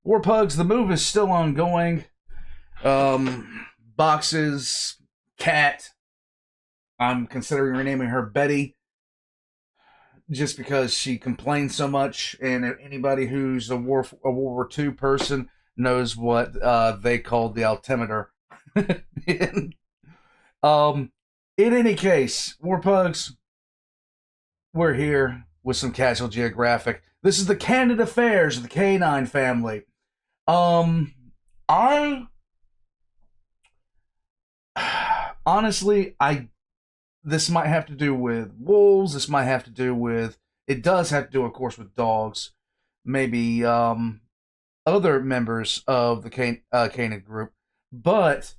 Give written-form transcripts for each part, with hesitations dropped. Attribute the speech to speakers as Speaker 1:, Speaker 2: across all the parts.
Speaker 1: War Pugs, the move is still ongoing. Boxes, cat. I'm considering renaming her Betty just because she complains so much. And anybody who's a World War II person knows what they called the altimeter. In any case, War Pugs, we're here with some casual Geographic. This is the Candid affairs of the Canine family. I honestly, this might have to do with wolves. This might have to do with, it does have to do, of course, with dogs. Maybe other members of the Canid group. But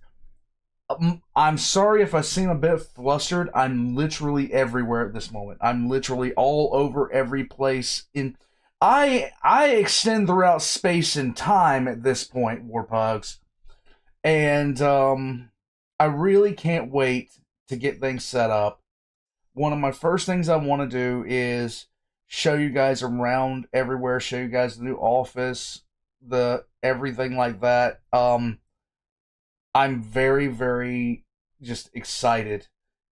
Speaker 1: I'm sorry if I seem a bit flustered. I'm literally everywhere at this moment. I'm literally all over every place. I extend throughout space and time at this point, War Pugs. And I really can't wait to get things set up. One of my first things I want to do is show you guys around everywhere, show you guys the new office, the everything like that. I'm very, very just excited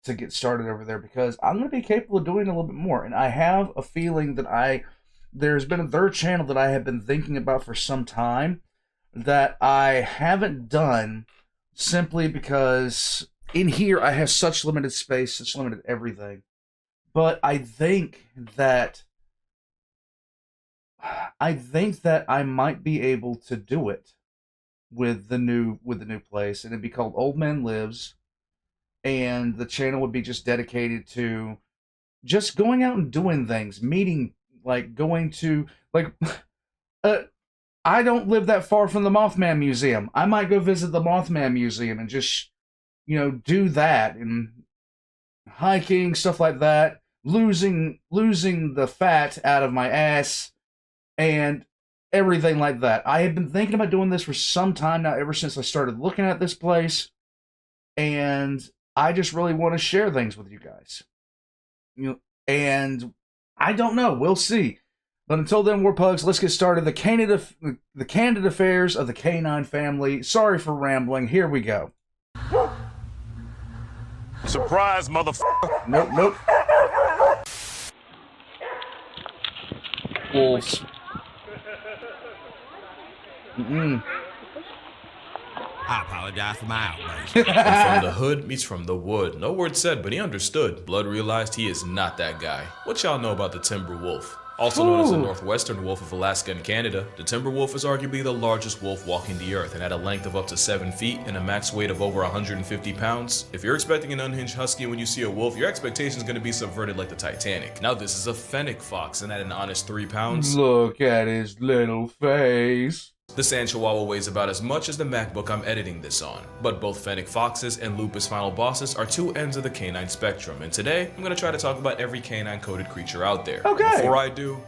Speaker 1: to get started over there because I'm going to be capable of doing a little bit more. And I have a feeling that there's been a third channel that I have been thinking about for some time that I haven't done simply because in here I have such limited space, such limited everything. But I think that I might be able to do it with the new place, and it'd be called Old Man Lives, and the channel would be just dedicated to just going out and doing things, meeting, like going to, like, I don't live that far from the Mothman Museum. I might go visit the Mothman Museum and just, do that, and hiking, stuff like that, losing the fat out of my ass, and everything like that. I have been thinking about doing this for some time now, ever since I started looking at this place, and I just really want to share things with you guys. And I don't know. We'll see. But until then, War Pugs, let's get started. The Candid affairs of the Canine family. Sorry for rambling. Here we go.
Speaker 2: Surprise, motherfucker.
Speaker 1: Nope. Wolves.
Speaker 3: I apologize for my outburst. And from the hood meets from the wood. No word said, but he understood. Blood realized he is not that guy. What y'all know about the timber wolf? Also known as the northwestern wolf of Alaska and Canada, the timber wolf is arguably the largest wolf walking the earth and at a length of up to 7 feet and a max weight of over 150 pounds. If you're expecting an unhinged husky when you see a wolf, your expectation is going to be subverted like the Titanic. Now this is a fennec fox and at an honest 3 pounds.
Speaker 1: Look at his little face.
Speaker 3: The Sand Chihuahua weighs about as much as the MacBook I'm editing this on, but both fennec foxes and lupus final bosses are two ends of the canine spectrum, and today I'm going to try to talk about every canine-coded creature out there.
Speaker 1: Okay.
Speaker 3: Before I do,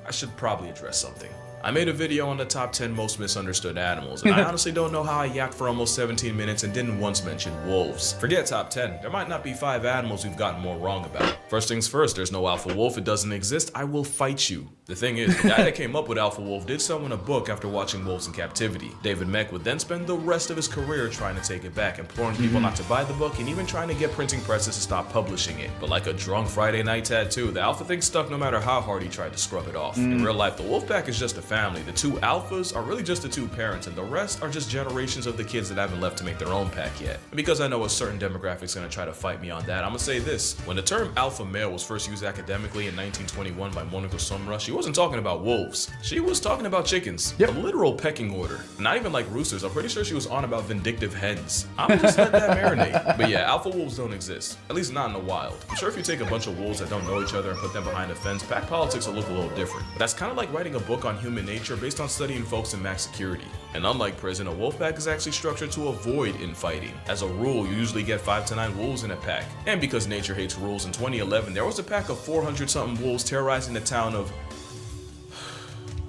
Speaker 3: I should probably address something. I made a video on the top 10 most misunderstood animals, and I honestly don't know how I yacked for almost 17 minutes and didn't once mention wolves. Forget top 10, there might not be 5 animals we've gotten more wrong about. First things first, there's no alpha wolf, it doesn't exist, I will fight you. The thing is, the guy that came up with alpha wolf did so in a book after watching Wolves in Captivity. David Meck would then spend the rest of his career trying to take it back, imploring people not to buy the book and even trying to get printing presses to stop publishing it. But like a drunk Friday night tattoo, the alpha thing stuck no matter how hard he tried to scrub it off. In real life, the wolf pack is just a family. The 2 alphas are really just the 2 parents, and the rest are just generations of the kids that haven't left to make their own pack yet. And because I know a certain demographic's gonna try to fight me on that, I'm gonna say this. When the term alpha male was first used academically in 1921 by Monica Sumra, she wasn't talking about wolves. She was talking about chickens. Yep. A literal pecking order. Not even like roosters. I'm pretty sure she was on about vindictive hens. I'm just let that marinate. But yeah, alpha wolves don't exist. At least not in the wild. I'm sure if you take a bunch of wolves that don't know each other and put them behind a fence, pack politics will look a little different. But that's kind of like writing a book on human nature based on studying folks in max security. And unlike prison, a wolf pack is actually structured to avoid infighting. As a rule, you usually get 5 to 9 wolves in a pack. And because nature hates rules, in 2011, there was a pack of 400-something wolves terrorizing the town of,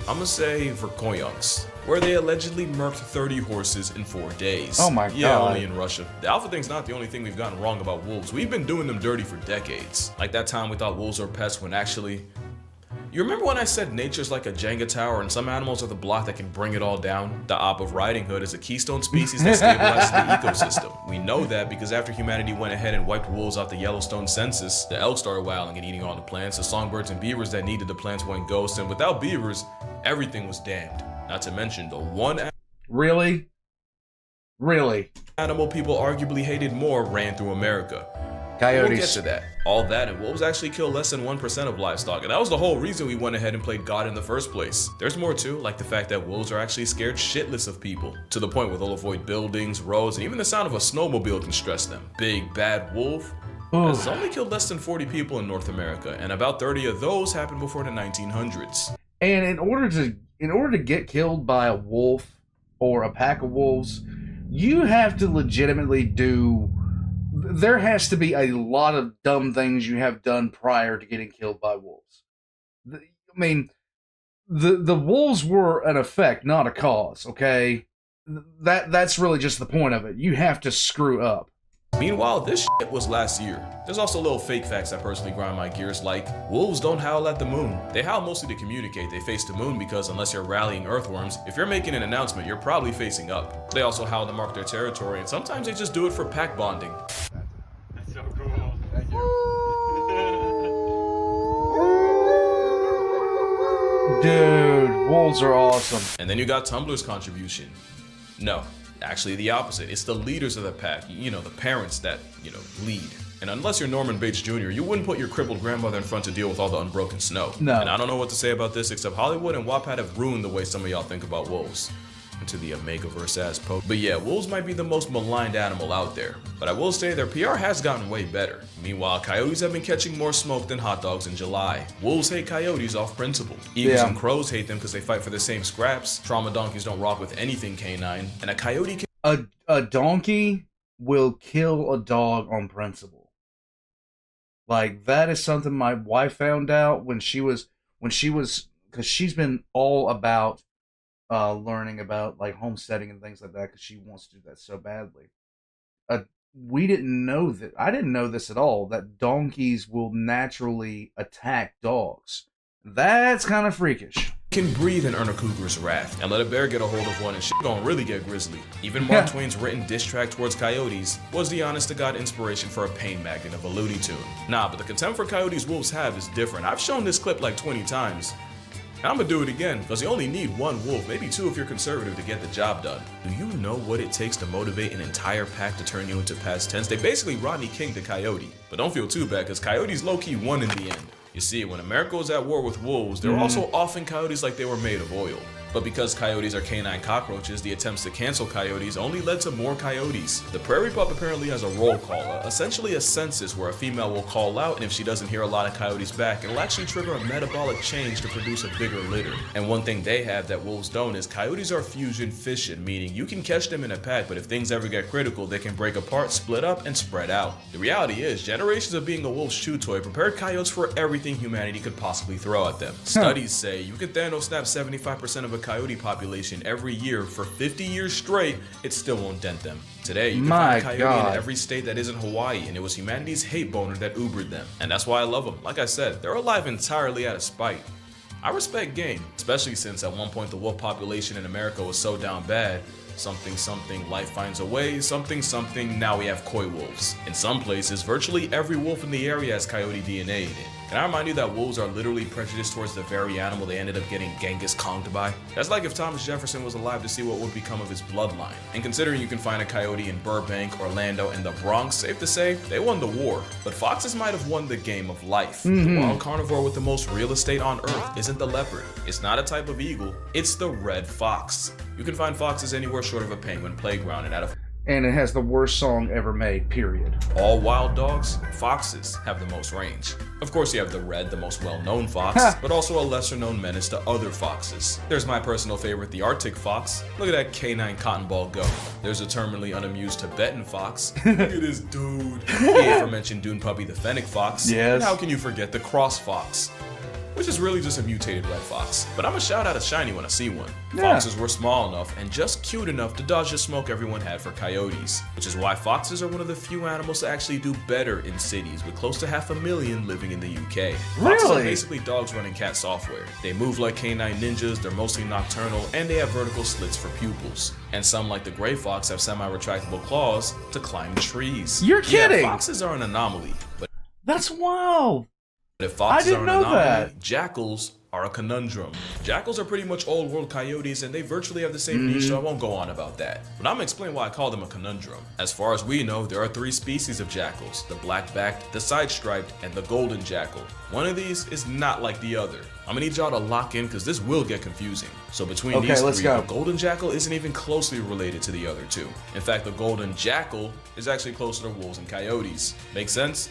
Speaker 3: I'm gonna say Verkhoyansk, where they allegedly murked 30 horses in 4 days.
Speaker 1: Oh my god.
Speaker 3: Yeah, only in Russia. The alpha thing's not the only thing we've gotten wrong about wolves. We've been doing them dirty for decades. Like that time we thought wolves were pests when actually, You remember when I said nature's like a Jenga tower and some animals are the block that can bring it all down? The op of Riding Hood is a keystone species that stabilizes the ecosystem. We know that because after humanity went ahead and wiped wolves off the Yellowstone census, the elk started wilding and eating all the plants, the songbirds and beavers that needed the plants went ghost, and without beavers, everything was damned. Not to mention the one
Speaker 1: Really?
Speaker 3: animal people arguably hated more ran through America.
Speaker 1: Coyotes.
Speaker 3: We'll get to that. All that, and wolves actually kill less than 1% of livestock, and that was the whole reason we went ahead and played God in the first place. There's more too, like the fact that wolves are actually scared shitless of people, to the point where they'll avoid buildings, roads, and even the sound of a snowmobile can stress them. Big bad wolf has only killed less than 40 people in North America, and about 30 of those happened before the 1900s.
Speaker 1: And in order to get killed by a wolf or a pack of wolves, you have to legitimately there has to be a lot of dumb things you have done prior to getting killed by wolves. I mean, the wolves were an effect, not a cause, okay? That's really just the point of it. You have to screw up.
Speaker 3: Meanwhile, this shit was last year. There's also little fake facts that personally grind my gears, like wolves don't howl at the moon. They howl mostly to communicate. They face the moon because unless you're rallying earthworms, if you're making an announcement, you're probably facing up. They also howl to mark their territory, and sometimes they just do it for pack bonding.
Speaker 4: That's so cool. Thank you.
Speaker 1: Dude, wolves are awesome.
Speaker 3: And then you got Tumblr's contribution. No, actually the opposite. It's the leaders of the pack, the parents that, lead. And unless you're Norman Bates Jr., you wouldn't put your crippled grandmother in front to deal with all the unbroken snow.
Speaker 1: No.
Speaker 3: And I don't know what to say about this, except Hollywood and Wattpad have ruined the way some of y'all think about wolves. Into the Omega-verse ass poke. But yeah, wolves might be the most maligned animal out there, but I will say their PR has gotten way better. Meanwhile, coyotes have been catching more smoke than hot dogs in July. Wolves hate coyotes off principle. Eagles and crows hate them because they fight for the same scraps. Trauma donkeys don't rock with anything canine, and a coyote can
Speaker 1: A donkey will kill a dog on principle. Like, that is something my wife found out when she was, because she's been all about learning about like homesteading and things like that because she wants to do that so badly. We didn't know that. I didn't know this at all, that donkeys will naturally attack dogs. That's kind of freakish.
Speaker 3: can breathe and earn a cougar's wrath, and let a bear get a hold of one and shit gon' really get grisly. Even Mark Twain's written diss track towards coyotes was the honest-to-God inspiration for a pain magnet of a Looney Tune. Nah, but the contempt for coyotes wolves have is different. I've shown this clip like 20 times. And I'm gonna do it again, because you only need one wolf, maybe two if you're conservative, to get the job done. Do you know what it takes to motivate an entire pack to turn you into past tense? They basically Rodney King the coyote. But don't feel too bad, because coyotes low-key won in the end. You see, when America was at war with wolves, there were also often coyotes like they were made of oil. But because coyotes are canine cockroaches, the attempts to cancel coyotes only led to more coyotes. The prairie pup apparently has a roll call, essentially a census where a female will call out, and if she doesn't hear a lot of coyotes back, it'll actually trigger a metabolic change to produce a bigger litter. And one thing they have that wolves don't is coyotes are fusion fishing, meaning you can catch them in a pack, but if things ever get critical, they can break apart, split up, and spread out. The reality is, generations of being a wolf's chew toy prepared coyotes for everything humanity could possibly throw at them. Studies say you can Thanos snap 75% of a coyote population every year for 50 years straight, it still won't dent them. Today, you can find a coyote in every state that isn't Hawaii, and it was humanity's hate boner that Ubered them. And that's why I love them. Like I said, they're alive entirely out of spite. I respect game, especially since at one point the wolf population in America was so down bad. Something something, life finds a way, something something, now we have coy wolves. In some places, virtually every wolf in the area has coyote DNA in it. Can I remind you that wolves are literally prejudiced towards the very animal they ended up getting Genghis Kong'd by? That's like if Thomas Jefferson was alive to see what would become of his bloodline. And considering you can find a coyote in Burbank, Orlando, and the Bronx, safe to say, they won the war. But foxes might have won the game of life. The wild carnivore with the most real estate on Earth isn't the leopard. It's not a type of eagle, it's the red fox. You can find foxes anywhere short of a penguin playground,
Speaker 1: and it has the worst song ever made, period.
Speaker 3: All wild dogs, foxes have the most range. Of course you have the red, the most well-known fox, but also a lesser-known menace to other foxes. There's my personal favorite, the Arctic fox. Look at that canine cotton ball go. There's a terminally unamused Tibetan fox. Look at this dude. The aforementioned dune puppy, the fennec fox.
Speaker 1: Yes.
Speaker 3: And how can you forget the cross fox? which is really just a mutated red fox. But I'ma shout out a shiny when I see one.
Speaker 1: Yeah.
Speaker 3: Foxes were small enough and just cute enough to dodge the smoke everyone had for coyotes, which is why foxes are one of the few animals to actually do better in cities, with close to 500,000 living in the UK. Foxes are
Speaker 1: Really?
Speaker 3: basically dogs running cat software. They move like canine ninjas, they're mostly nocturnal, and they have vertical slits for pupils. And some, like the gray fox, have semi-retractable claws to climb trees.
Speaker 1: You're kidding!
Speaker 3: Yeah, foxes are an anomaly, but
Speaker 1: That's wild.
Speaker 3: if foxes
Speaker 1: didn't
Speaker 3: are an
Speaker 1: know
Speaker 3: anomaly,
Speaker 1: that.
Speaker 3: jackals are a conundrum. Jackals are pretty much old world coyotes, and they virtually have the same niche, so I won't go on about that. But I'm gonna explain why I call them a conundrum. As far as we know, there are 3 species of jackals: the black-backed, the side-striped, and the golden jackal. One of these is not like the other. I'm gonna need y'all to lock in because this will get confusing. So between
Speaker 1: Okay,
Speaker 3: these
Speaker 1: let's
Speaker 3: 3,
Speaker 1: go.
Speaker 3: the golden jackal isn't even closely related to the other 2. In fact, the golden jackal is actually closer to wolves and coyotes. Make sense?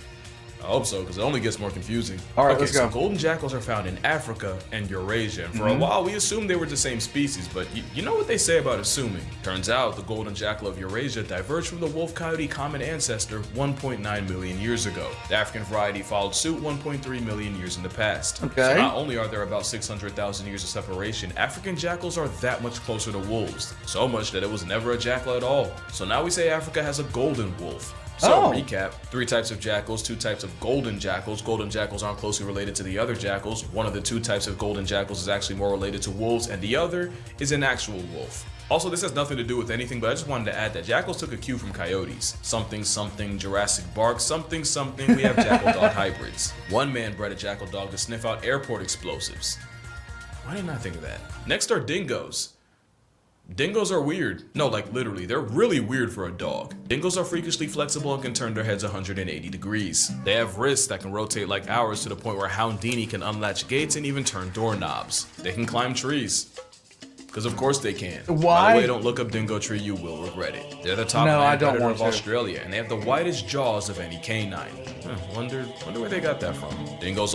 Speaker 3: I hope so, because it only gets more confusing.
Speaker 1: All right,
Speaker 3: okay,
Speaker 1: let's
Speaker 3: so
Speaker 1: go.
Speaker 3: golden jackals are found in Africa and Eurasia, and for a while we assumed they were the same species, but you know what they say about assuming. Turns out the golden jackal of Eurasia diverged from the wolf-coyote common ancestor 1.9 million years ago. The African variety followed suit 1.3 million years in the past.
Speaker 1: Okay.
Speaker 3: So not only are there about 600,000 years of separation, African jackals are that much closer to wolves. So much that it was never a jackal at all. So now we say Africa has a golden wolf. So,
Speaker 1: Oh.
Speaker 3: recap, 3 types of jackals, 2 types of golden jackals. Golden jackals aren't closely related to the other jackals. One of the 2 types of golden jackals is actually more related to wolves, and the other is an actual wolf. Also, this has nothing to do with anything, but I just wanted to add that jackals took a cue from coyotes. Something, something, Jurassic Bark, something, something, we have jackal-dog hybrids. One man bred a jackal dog to sniff out airport explosives. Why didn't I think of that? Next are dingoes. Dingoes are weird. No, like literally, they're really weird for a dog. Dingoes are freakishly flexible and can turn their heads 180 degrees. They have wrists that can rotate like ours to the point where Houdini can unlatch gates and even turn doorknobs. They can climb trees. Because of course they can. By
Speaker 1: Why?
Speaker 3: the way, don't look up dingo tree, you will regret it. They're the top
Speaker 1: No, I
Speaker 3: land
Speaker 1: don't
Speaker 3: predator
Speaker 1: want
Speaker 3: of
Speaker 1: to.
Speaker 3: Australia, and they have the widest jaws of any canine. Wonder where they got that from. Dingoes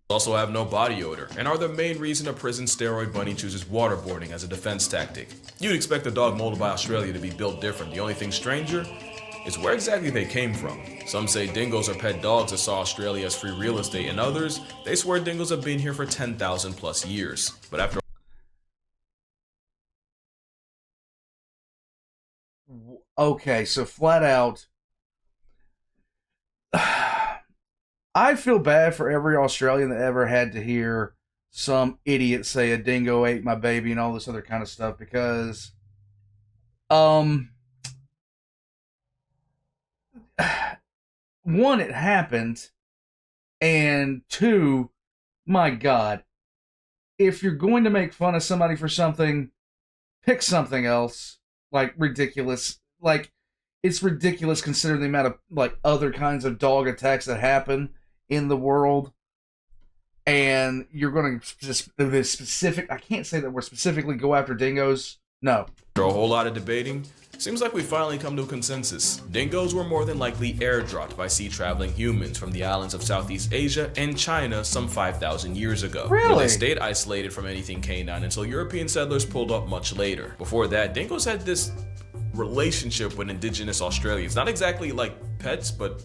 Speaker 3: also have no body odor, and are the main reason a prison steroid bunny chooses waterboarding as a defense tactic. You'd expect a dog molded by Australia to be built different. The only thing stranger is where exactly they came from. Some say dingoes are pet dogs that saw Australia as free real estate, and others, they swear dingoes have been here for 10,000 plus years. But after
Speaker 1: Okay, so flat out, I feel bad for every Australian that ever had to hear some idiot say a dingo ate my baby and all this other kind of stuff, because one, it happened, and 2, my God, if you're going to make fun of somebody for something, pick something else. Like, ridiculous. Like, it's ridiculous considering the amount of, like, other kinds of dog attacks that happen in the world. And you're going to specific... I can't say that we're specifically go after dingoes. No.
Speaker 3: a whole lot of debating, seems like we finally come to a consensus. Dingoes were more than likely airdropped by sea-traveling humans from the islands of Southeast Asia and China some 5,000 years ago.
Speaker 1: Really?
Speaker 3: Where they stayed isolated from anything canine until European settlers pulled up much later. Before that, dingoes had this relationship with indigenous Australians. Not exactly like pets, but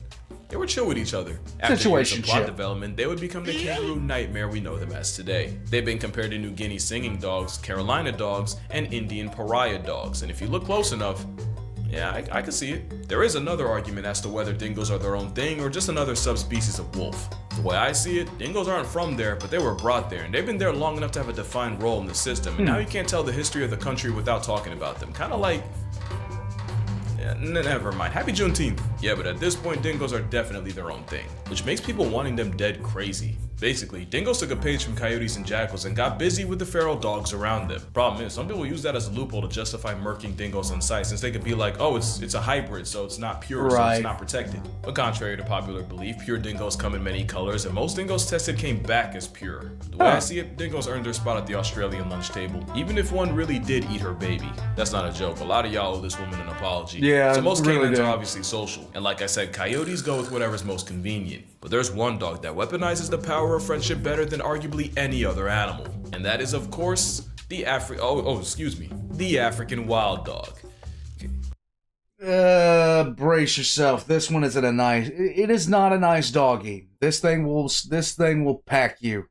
Speaker 3: they were chill with each other. After years of plot development, they would become the kangaroo nightmare we know them as today. They've been compared to New Guinea singing dogs, Carolina dogs, and Indian pariah dogs. And if you look close enough, yeah, I can see it. There is another argument as to whether dingoes are their own thing or just another subspecies of wolf. The way I see it, dingoes aren't from there, but they were brought there, and they've been there long enough to have a defined role in the system. And now you can't tell the history of the country without talking about them. Kind of like... yeah, never mind. Happy Juneteenth. Yeah, but at this point, dingoes are definitely their own thing, which makes people wanting them dead crazy. Basically, dingoes took a page from coyotes and jackals and got busy with the feral dogs around them. Problem is, some people use that as a loophole to justify murking dingoes on sight, since they could be like, oh, it's a hybrid, so it's not pure, so it's not protected. But contrary to popular belief, pure dingoes come in many colors, and most dingoes tested came back as pure. The way I see it, dingoes earned their spot at the Australian lunch table, even if one really did eat her baby. That's not a joke. A lot of y'all owe this woman an apology.
Speaker 1: Yeah,
Speaker 3: so most
Speaker 1: really
Speaker 3: canines
Speaker 1: do.
Speaker 3: are obviously social, and like I said, coyotes go with whatever's most convenient. But there's one dog that weaponizes the power of friendship better than arguably any other animal, and that is, of course, the the African wild dog.
Speaker 1: Brace yourself. This one isn't a nice. It is not a nice doggy. This thing will pack you.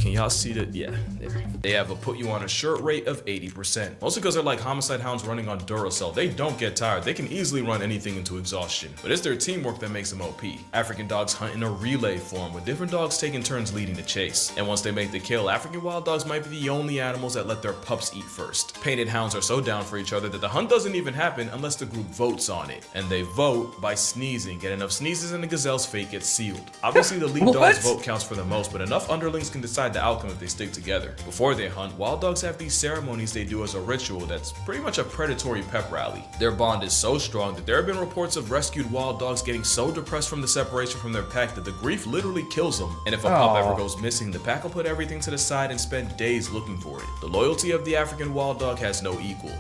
Speaker 3: Can y'all see that? Yeah, there. They have a put you on a shirt rate of 80%. Mostly because they're like homicide hounds running on Duracell. They don't get tired. They can easily run anything into exhaustion. But it's their teamwork that makes them OP. African dogs hunt in a relay form, with different dogs taking turns leading the chase. And once they make the kill, African wild dogs might be the only animals that let their pups eat first. Painted hounds are so down for each other that the hunt doesn't even happen unless the group votes on it. And they vote by sneezing. Get enough sneezes and the gazelle's fate gets sealed. Obviously the lead dog's vote counts for the most, but enough underlings can decide the outcome if they stick together. Before they hunt, wild dogs have these ceremonies they do as a ritual that's pretty much a predatory pep rally. Their bond is so strong that there have been reports of rescued wild dogs getting so depressed from the separation from their pack that the grief literally kills them. And if a pup ever goes missing, the pack will put everything to the side and spend days looking for it. The loyalty of the African wild dog has no equal.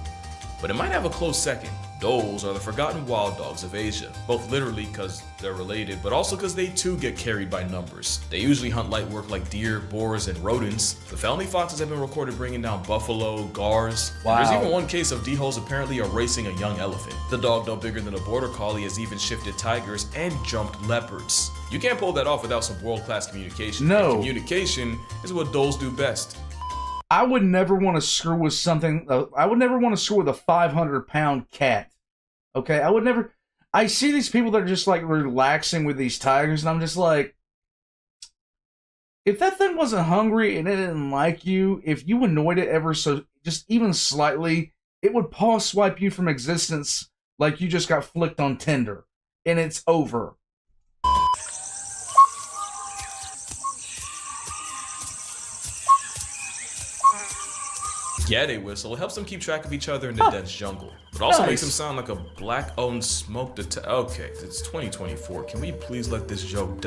Speaker 3: But it might have a close second. Those are the forgotten wild dogs of Asia, both literally because they're related, but also because they too get carried by numbers. They usually hunt light work like deer, boars, and rodents. The family foxes have been recorded bringing down buffalo, gars.
Speaker 1: Wow.
Speaker 3: There's even one case of D-holes apparently erasing a young elephant. The dog, no bigger than a border collie, has even shifted tigers and jumped leopards. You can't pull that off without some world-class communication.
Speaker 1: No.
Speaker 3: And communication is what doles do best.
Speaker 1: I would never want to screw with something. I would never want to screw with a 500-pound cat. Okay, I would never. I see these people that are just like relaxing with these tigers, and I'm just like, if that thing wasn't hungry and it didn't like you, if you annoyed it ever so, just even slightly, it would paw swipe you from existence like you just got flicked on Tinder, and it's over.
Speaker 3: Yeah, they whistle. It helps them keep track of each other in the dense jungle. But also makes them sound like a black-owned smoke Okay, it's 2024. Can we please let this joke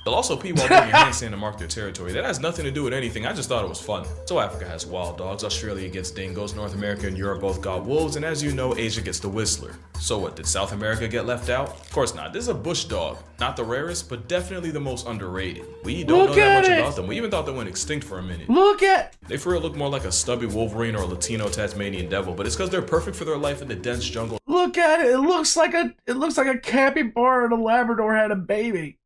Speaker 3: They'll also pee while doing a handstand to mark their territory. That has nothing to do with anything. I just thought it was fun. So Africa has wild dogs, Australia gets dingoes, North America and Europe both got wolves, and as you know, Asia gets the whistler. So what, did South America get left out? Of course not. This is a bush dog. Not the rarest, but definitely the most underrated. We don't know that much about them. We even thought they went extinct for a minute. They for real look more like a stubby Wolverine or a Latino Tasmanian devil, but it's because they're perfect for their life in the dense jungle.
Speaker 1: Look at it. It looks like a capybara and a Labrador had a baby.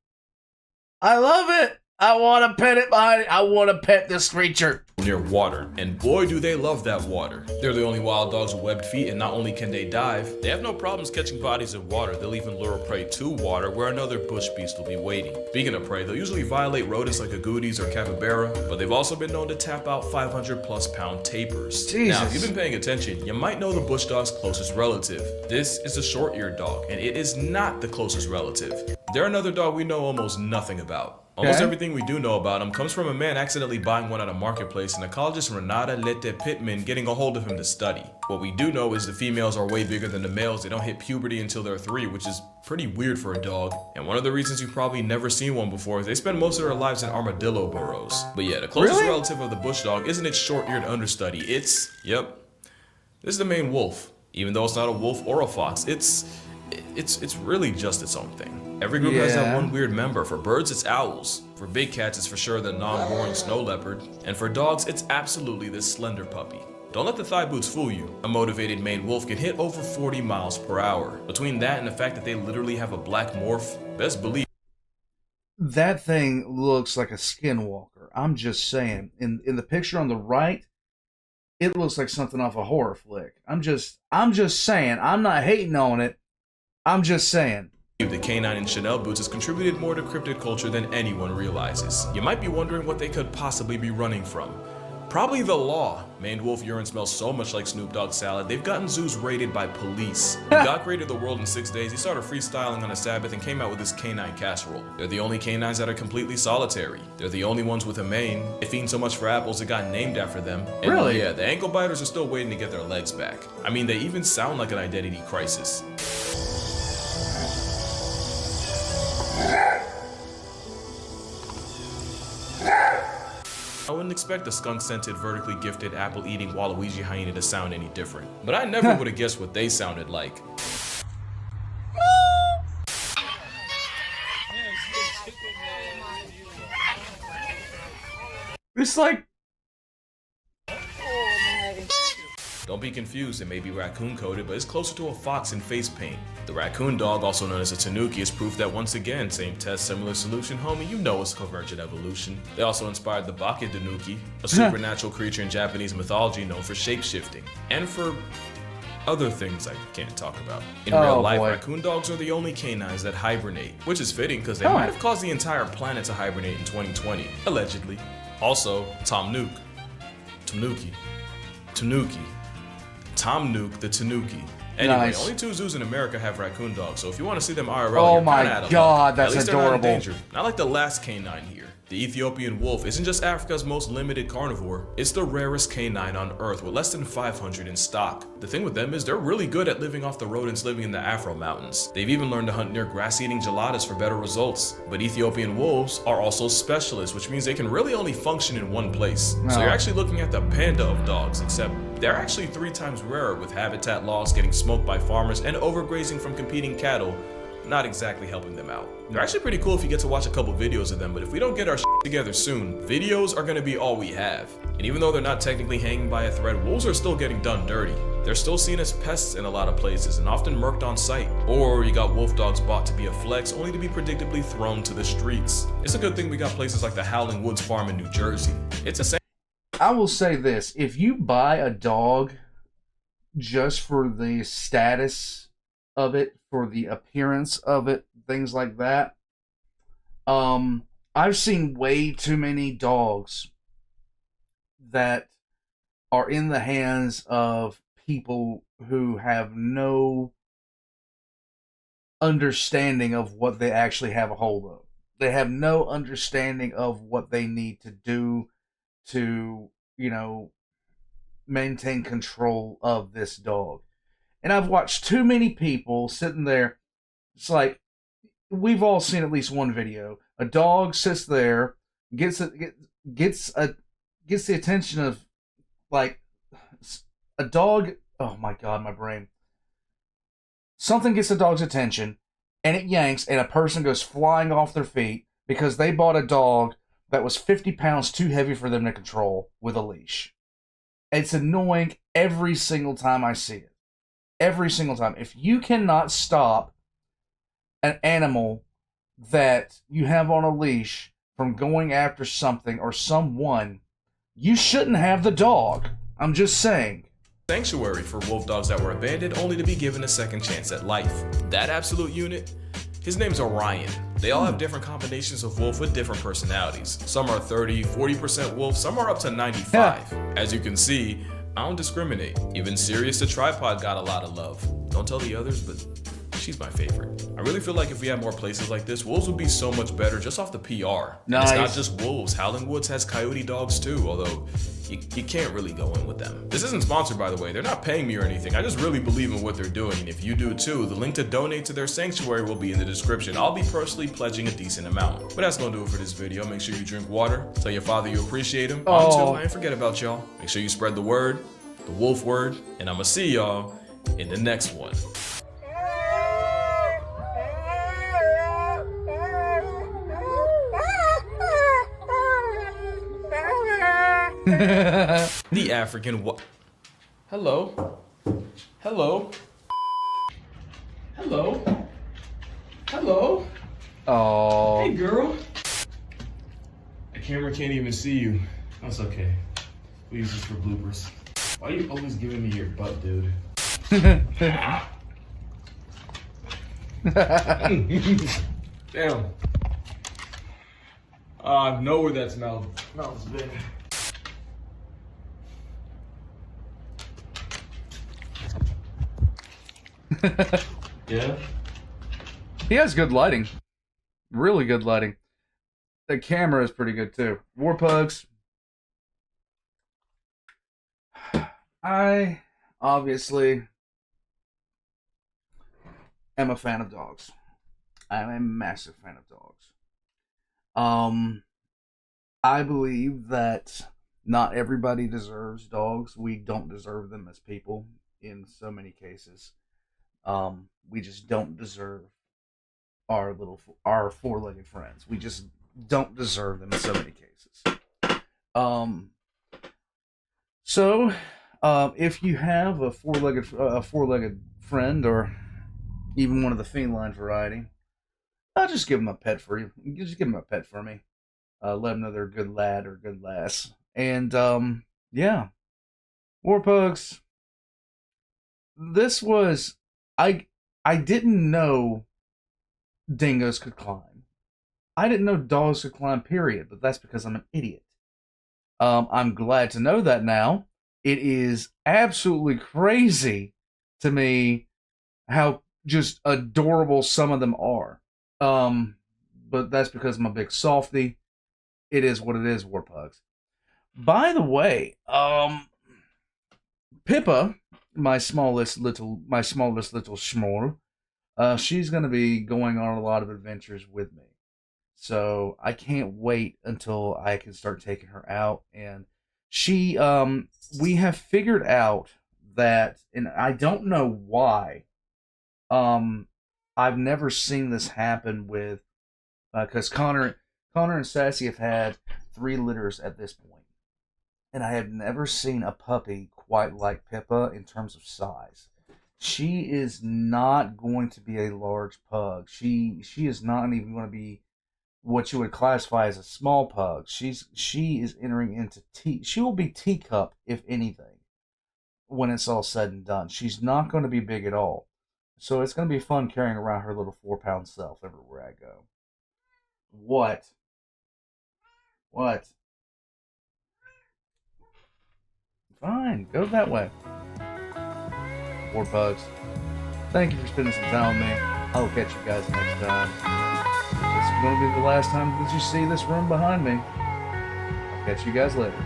Speaker 1: I love it. I want to pet it behind it. I want to pet this creature.
Speaker 3: Near water, and boy do they love that water. They're the only wild dogs with webbed feet, and not only can they dive, they have no problems catching bodies in water. They'll even lure prey to water where another bush beast will be waiting. Speaking of prey, they'll usually violate rodents like agoutis or capybara, but they've also been known to tap out 500+ pound tapirs.
Speaker 1: Jesus.
Speaker 3: Now, if you've been paying attention, you might know the bush dog's closest relative. This is a short-eared dog, and it is not the closest relative. They're another dog we know almost nothing about. Almost everything we do know about him comes from a man accidentally buying one at a marketplace and ecologist Renata Lette Pittman getting a hold of him to study. What we do know is the females are way bigger than the males. They don't hit puberty until they're 3, which is pretty weird for a dog. And one of the reasons you've probably never seen one before is they spend most of their lives in armadillo burrows. But yeah, the closest relative of the bush dog isn't its short-eared understudy. It's, this is the main wolf. Even though it's not a wolf or a fox, it's really just its own thing. Every group has that one weird member. For birds, it's owls. For big cats, it's for sure the non-boring snow leopard. And for dogs, it's absolutely this slender puppy. Don't let the thigh boots fool you. A motivated main wolf can hit over 40 miles per hour. Between that and the fact that they literally have a black morph, best believe
Speaker 1: that thing looks like a skinwalker. I'm just saying. In the picture on the right, it looks like something off a horror flick. I'm just saying. I'm not hating on it. I'm just saying.
Speaker 3: The canine and Chanel boots has contributed more to cryptid culture than anyone realizes. You might be wondering what they could possibly be running from. Probably the law. Maned wolf urine smells so much like Snoop Dogg salad, they've gotten zoos raided by police. When God created the world in 6 days, he started freestyling on a Sabbath and came out with this canine casserole. They're the only canines that are completely solitary. They're the only ones with a mane. They fiend so much for apples it got named after them. And
Speaker 1: really?
Speaker 3: Yeah, the ankle biters are still waiting to get their legs back. I mean, they even sound like an identity crisis. I wouldn't expect a skunk-scented, vertically gifted, apple-eating Waluigi hyena to sound any different. But I never would have guessed what they sounded like.
Speaker 1: It's like...
Speaker 3: Don't be confused, it may be raccoon coated, but it's closer to a fox in face paint. The raccoon dog, also known as a tanuki, is proof that once again, same test, similar solution, homie, you know it's convergent evolution. They also inspired the Bake Danuki, a supernatural creature in Japanese mythology known for shape-shifting, and for other things I can't talk about. In real life, raccoon dogs are the only canines that hibernate, which is fitting because they might have caused the entire planet to hibernate in 2020, allegedly. Also, Tom Nook the Tanuki. Anyway,
Speaker 1: Nice.
Speaker 3: only 2 zoos in America have raccoon dogs, so if you want to see them IRL,
Speaker 1: Oh
Speaker 3: you're
Speaker 1: my
Speaker 3: kinda out of
Speaker 1: God,
Speaker 3: luck.
Speaker 1: that's
Speaker 3: At least
Speaker 1: adorable.
Speaker 3: they're not endangered. Not like the last canine here. The Ethiopian wolf isn't just Africa's most limited carnivore, it's the rarest canine on Earth with less than 500 in stock. The thing with them is they're really good at living off the rodents living in the Afro Mountains. They've even learned to hunt near grass-eating geladas for better results. But Ethiopian wolves are also specialists, which means they can really only function in one place. So you're actually looking at the panda of dogs, except they're actually 3 times rarer, with habitat loss, getting smoked by farmers, and overgrazing from competing cattle not exactly helping them out. They're actually pretty cool if you get to watch a couple videos of them, but if we don't get our shit together soon, videos are gonna be all we have. And even though they're not technically hanging by a thread, wolves are still getting done dirty. They're still seen as pests in a lot of places and often murked on sight. Or you got wolf dogs bought to be a flex, only to be predictably thrown to the streets. It's a good thing we got places like the Howling Woods Farm in New Jersey. It's a
Speaker 1: I will say this: if you buy a dog just for the status of it, for the appearance of it, things like that, I've seen way too many dogs that are in the hands of people who have no understanding of what they actually have a hold of. They have no understanding of what they need to do to, maintain control of this dog. And I've watched too many people sitting there. It's like, we've all seen at least one video. A dog sits there, gets the attention of, like, a dog. Oh my God, my brain. Something gets the dog's attention, and it yanks, and a person goes flying off their feet because they bought a dog that was 50 pounds too heavy for them to control with a leash. It's annoying every single time I see it. Every single time. If you cannot stop an animal that you have on a leash from going after something or someone, you shouldn't have the dog. I'm just saying.
Speaker 3: sanctuary for wolf dogs that were abandoned only to be given a second chance at life. That absolute unit, his name's Orion. They all have different combinations of wolf with different personalities. Some are 30, 40% wolf, some are up to 95. As you can see, I don't discriminate. Even Sirius the tripod got a lot of love. Don't tell the others, but she's my favorite. I really feel like if we had more places like this, wolves would be so much better just off the PR.
Speaker 1: Nice.
Speaker 3: And it's not just wolves. Howling Woods has coyote dogs too, although you can't really go in with them. This isn't sponsored, by the way. They're not paying me or anything. I just really believe in what they're doing, and if you do too, the link to donate to their sanctuary will be in the description. I'll be personally pledging a decent amount. But that's gonna do it for this video. Make sure you drink water. Tell your father you appreciate him. Until I ain't forget about y'all. Make sure you spread the word, the wolf word, and I'ma see y'all in the next one. The African Hello? Hello? Hello? Hello?
Speaker 1: Oh.
Speaker 3: Hey, girl. The camera can't even see you. That's okay. We use this for bloopers. Why are you always giving me your butt, dude? Damn. I know where that smells been. Yeah?
Speaker 1: He has good lighting. Really good lighting. The camera is pretty good too. War Pugs. I obviously am a fan of dogs. I'm a massive fan of dogs. I believe that not everybody deserves dogs. We don't deserve them as people in so many cases. We just don't deserve our four-legged friends. We just don't deserve them in so many cases. So If you have a four-legged friend, or even one of the feline variety, I'll just give them a pet for you. Just give them a pet for me. Let them know they're a good lad or good lass. And yeah, war pugs. This was I didn't know dingoes could climb. I didn't know dogs could climb. Period. But that's because I'm an idiot. I'm glad to know that now. It is absolutely crazy to me how just adorable some of them are. But that's because I'm a big softy. It is what it is, war pugs. By the way, Pippa, my smallest little schmorl, she's gonna be going on a lot of adventures with me. So I can't wait until I can start taking her out. And she, we have figured out that, and I don't know why, I've never seen this happen with, because Connor and Sassy have had 3 litters at this point, and I have never seen a puppy quite like Pippa in terms of size. She is not going to be a large pug. She is not even going to be what you would classify as a small pug. She is entering into she will be teacup, if anything, when it's all said and done. She's not going to be big at all. So it's going to be fun carrying around her little 4-pound self everywhere I go. What? Fine, go that way. War pugs. Thank you for spending some time with me. I'll catch you guys next time. This is going to be the last time that you see this room behind me. I'll catch you guys later.